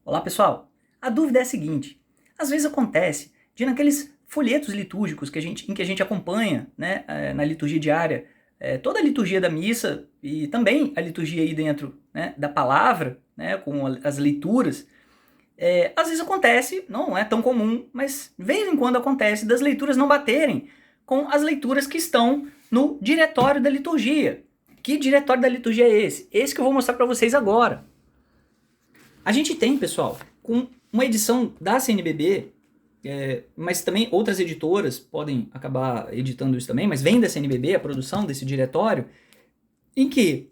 Olá pessoal, a dúvida é a seguinte, às vezes acontece de naqueles folhetos litúrgicos em que a gente acompanha, né, na liturgia diária, toda a liturgia da missa e também a liturgia aí dentro, né, da palavra, né, com as leituras, às vezes acontece, não é tão comum, mas de vez em quando acontece das leituras não baterem com as leituras que estão no diretório da liturgia. Que diretório da liturgia é esse? Esse que eu vou mostrar para vocês agora. A gente tem, pessoal, com uma edição da CNBB, mas também outras editoras podem acabar editando isso também, mas vem da CNBB a produção desse diretório, em que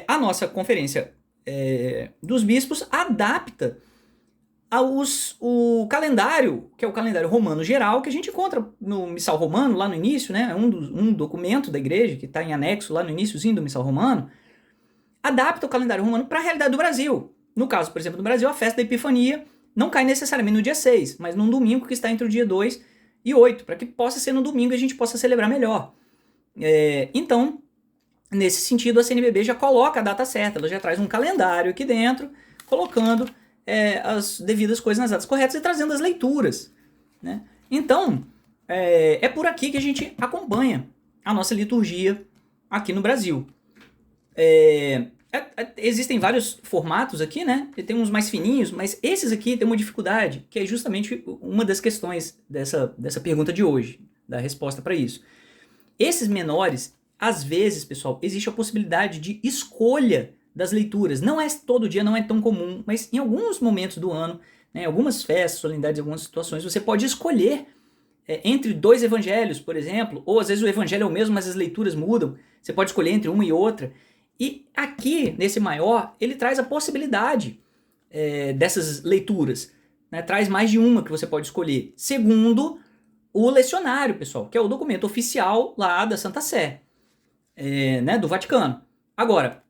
a nossa conferência dos bispos adapta o calendário, que é o calendário romano geral, que a gente encontra no Missal Romano, lá no início, né, um documento da igreja, que está em anexo lá no iníciozinho do Missal Romano, adapta o calendário romano para a realidade do Brasil. No caso, por exemplo, do Brasil, a festa da Epifania não cai necessariamente no dia 6, mas num domingo que está entre o dia 2 e 8, para que possa ser no domingo e a gente possa celebrar melhor. Então, nesse sentido, a CNBB já coloca a data certa, ela já traz um calendário aqui dentro, colocando as devidas coisas nas datas corretas e trazendo as leituras, né? Então, é por aqui que a gente acompanha a nossa liturgia aqui no Brasil. Existem vários formatos aqui, né? Tem uns mais fininhos, mas esses aqui tem uma dificuldade, que é justamente uma das questões dessa pergunta de hoje, da resposta para isso. Esses menores, às vezes, pessoal, existe a possibilidade de escolha das leituras. Não é todo dia, não é tão comum, mas em alguns momentos do ano, né, algumas festas, solenidades, algumas situações, você pode escolher entre dois evangelhos, por exemplo, ou às vezes o evangelho é o mesmo, mas as leituras mudam. Você pode escolher entre uma e outra. E aqui, nesse maior, ele traz a possibilidade dessas leituras. Né? Traz mais de uma que você pode escolher. Segundo o lecionário, pessoal, que é o documento oficial lá da Santa Sé, né, do Vaticano. Agora,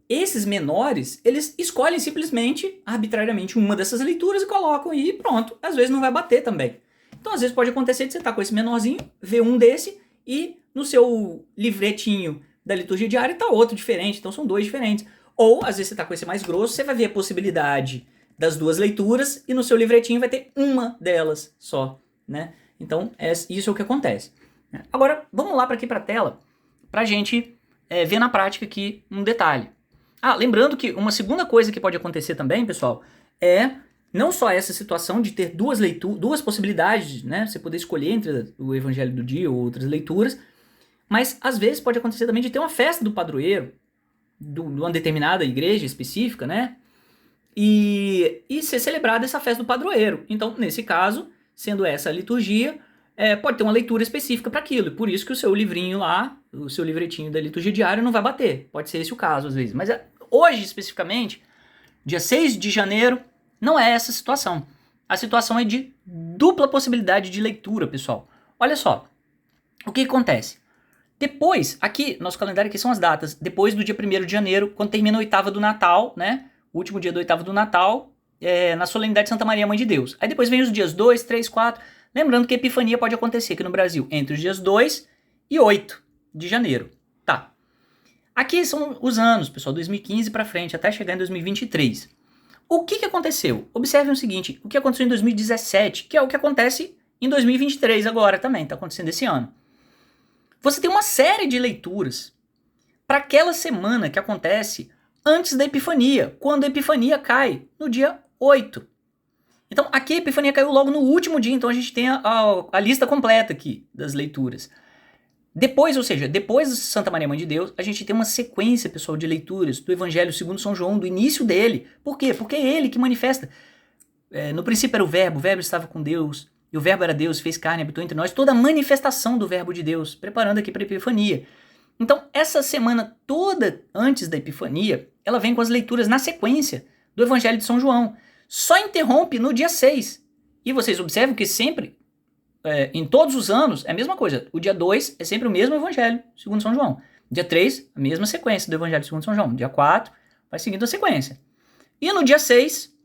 esses menores, eles escolhem simplesmente, arbitrariamente, uma dessas leituras e colocam e pronto. Às vezes não vai bater também. Então, às vezes pode acontecer de você estar com esse menorzinho, ver um desse e no seu livretinho da liturgia diária tá outro diferente, então são dois diferentes. Ou, às vezes você tá com esse mais grosso, você vai ver a possibilidade das duas leituras e no seu livretinho vai ter uma delas só, né? Então, isso é o que acontece. Agora, vamos lá aqui para a tela, pra gente ver na prática aqui um detalhe. Lembrando que uma segunda coisa que pode acontecer também, pessoal, é não só essa situação de ter duas possibilidades, né? Você poder escolher entre o evangelho do dia ou outras leituras, mas às vezes pode acontecer também de ter uma festa do padroeiro, de uma determinada igreja específica, né? E ser celebrada essa festa do padroeiro. Então, nesse caso, sendo essa a liturgia, pode ter uma leitura específica para aquilo. E por isso que o seu livrinho lá, o seu livretinho da liturgia diária não vai bater. Pode ser esse o caso, às vezes. Mas hoje, especificamente, dia 6 de janeiro, não é essa situação. A situação é de dupla possibilidade de leitura, pessoal. Olha só, o que acontece? Depois, aqui, nosso calendário aqui são as datas, depois do dia 1º de janeiro, quando termina a oitava do Natal, né? O último dia da oitava do Natal, na solenidade de Santa Maria, Mãe de Deus. Aí depois vem os dias 2, 3, 4. Lembrando que a Epifania pode acontecer aqui no Brasil entre os dias 2 e 8 de janeiro. Tá. Aqui são os anos, pessoal, 2015 para frente, até chegar em 2023. O que aconteceu? Observem o seguinte, o que aconteceu em 2017, que é o que acontece em 2023 agora também, tá acontecendo esse ano. Você tem uma série de leituras para aquela semana que acontece antes da Epifania, quando a Epifania cai no dia 8. Então, aqui a Epifania caiu logo no último dia, então a gente tem a lista completa aqui das leituras. Depois, ou seja, depois de Santa Maria Mãe de Deus, a gente tem uma sequência, pessoal, de leituras do Evangelho segundo São João, do início dele. Por quê? Porque é ele que manifesta. No princípio era o Verbo estava com Deus, e o Verbo era Deus, fez carne, habitou entre nós, toda a manifestação do Verbo de Deus, preparando aqui para a Epifania. Então, essa semana toda antes da Epifania, ela vem com as leituras na sequência do Evangelho de São João. Só interrompe no dia 6. E vocês observam que sempre, em todos os anos, é a mesma coisa. O dia 2 é sempre o mesmo Evangelho, segundo São João. Dia 3, a mesma sequência do Evangelho segundo São João. Dia 4, vai seguindo a sequência. E no dia 6,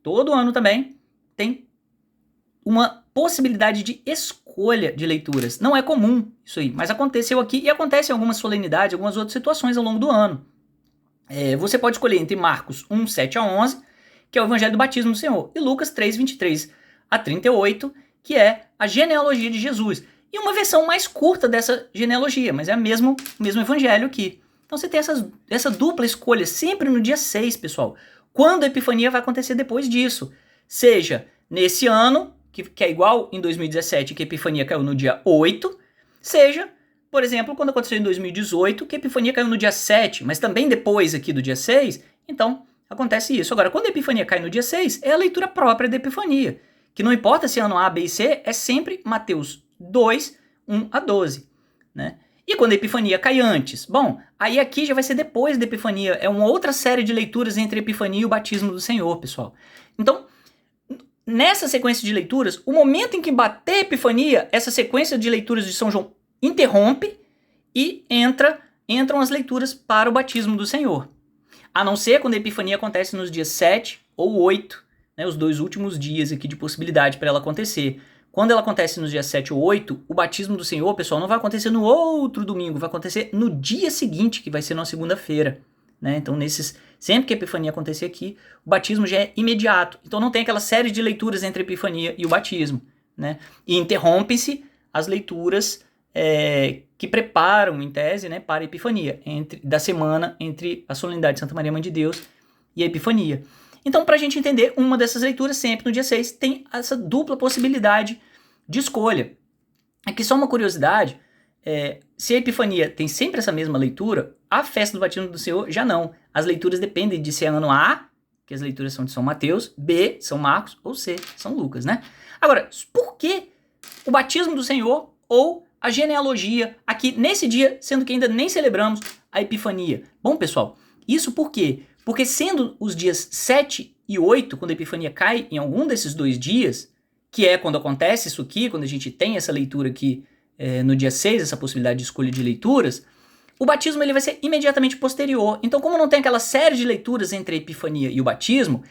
todo ano também, tem uma possibilidade de escolha de leituras. Não é comum isso aí, mas aconteceu aqui e acontece em algumas solenidades, algumas outras situações ao longo do ano. Você pode escolher entre Marcos 1, 7 a 11 que é o Evangelho do Batismo do Senhor, e Lucas 3, 23 a 38, que é a genealogia de Jesus. E uma versão mais curta dessa genealogia, mas é o mesmo evangelho aqui. Então você tem essa dupla escolha sempre no dia 6, pessoal. Quando a Epifania vai acontecer depois disso. Seja nesse ano, que é igual em 2017, que a Epifania caiu no dia 8, seja, por exemplo, quando aconteceu em 2018, que a Epifania caiu no dia 7, mas também depois aqui do dia 6, então acontece isso. Agora, quando a Epifania cai no dia 6, é a leitura própria da Epifania, que não importa se é ano A, B e C, é sempre Mateus 2, 1 a 12, né? E quando a Epifania cai antes? Bom, aí aqui já vai ser depois da Epifania, é uma outra série de leituras entre a Epifania e o batismo do Senhor, pessoal. Então, nessa sequência de leituras, o momento em que bater a Epifania, essa sequência de leituras de São João interrompe e entram as leituras para o batismo do Senhor. A não ser quando a Epifania acontece nos dias 7 ou 8, né, os 2 últimos dias aqui de possibilidade para ela acontecer. Quando ela acontece nos dias 7 ou 8, o batismo do Senhor, pessoal, não vai acontecer no outro domingo, vai acontecer no dia seguinte, que vai ser na segunda-feira, né? Então, sempre que a Epifania acontecer aqui, o batismo já é imediato. Então, não tem aquela série de leituras entre a Epifania e o batismo, né? E interrompem-se as leituras que preparam, em tese, né, para a Epifania, da semana entre a solenidade de Santa Maria Mãe de Deus e a Epifania. Então, para a gente entender uma dessas leituras, sempre no dia 6, tem essa dupla possibilidade de escolha. Aqui só uma curiosidade, se a Epifania tem sempre essa mesma leitura, a festa do batismo do Senhor já não. As leituras dependem de ser ano A, que as leituras são de São Mateus, B, São Marcos, ou C, São Lucas, né? Agora, por que o batismo do Senhor ou a genealogia aqui nesse dia, sendo que ainda nem celebramos a Epifania? Bom, pessoal, isso por quê? Porque sendo os dias 7 e 8, quando a Epifania cai em algum desses 2 dias, que é quando acontece isso aqui, quando a gente tem essa leitura aqui no dia 6, essa possibilidade de escolha de leituras, o batismo ele vai ser imediatamente posterior. Então, como não tem aquela série de leituras entre a Epifania e o batismo,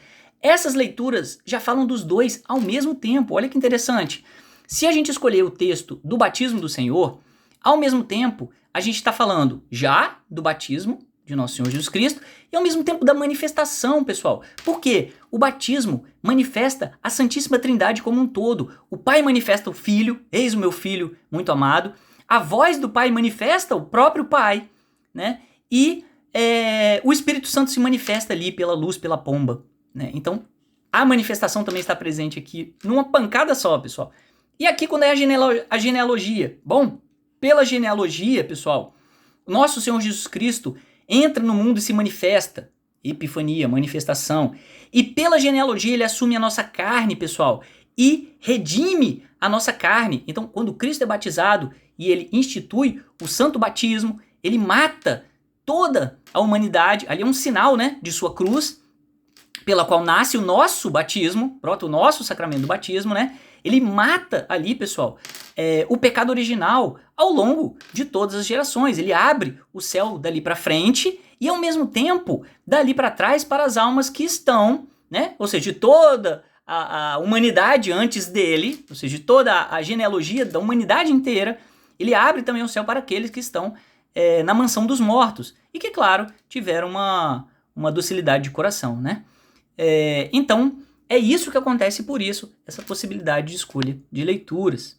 essas leituras já falam dos 2 ao mesmo tempo. Olha que interessante. Se a gente escolher o texto do batismo do Senhor, ao mesmo tempo, a gente está falando já do batismo de Nosso Senhor Jesus Cristo e ao mesmo tempo da manifestação, pessoal. Por quê? O batismo manifesta a Santíssima Trindade como um todo. O Pai manifesta o Filho, eis o meu Filho muito amado. A voz do Pai manifesta o próprio Pai, né? E o Espírito Santo se manifesta ali pela luz, pela pomba, né? Então, a manifestação também está presente aqui numa pancada só, pessoal. E aqui quando é a genealogia? Bom, pela genealogia, pessoal, Nosso Senhor Jesus Cristo entra no mundo e se manifesta. Epifania, manifestação. E pela genealogia ele assume a nossa carne, pessoal, e redime a nossa carne. Então, quando Cristo é batizado e ele institui o santo batismo, ele mata toda a humanidade. Ali é um sinal, né, de sua cruz, pela qual nasce o nosso batismo, pronto, o nosso sacramento do batismo, né? Ele mata ali, pessoal, o pecado original ao longo de todas as gerações. Ele abre o céu dali para frente e, ao mesmo tempo, dali para trás para as almas que estão, né? Ou seja, de toda a humanidade antes dele, ou seja, de toda a genealogia da humanidade inteira, ele abre também o céu para aqueles que estão na mansão dos mortos e que, claro, tiveram uma docilidade de coração, né? Então, é isso que acontece, por isso, essa possibilidade de escolha de leituras.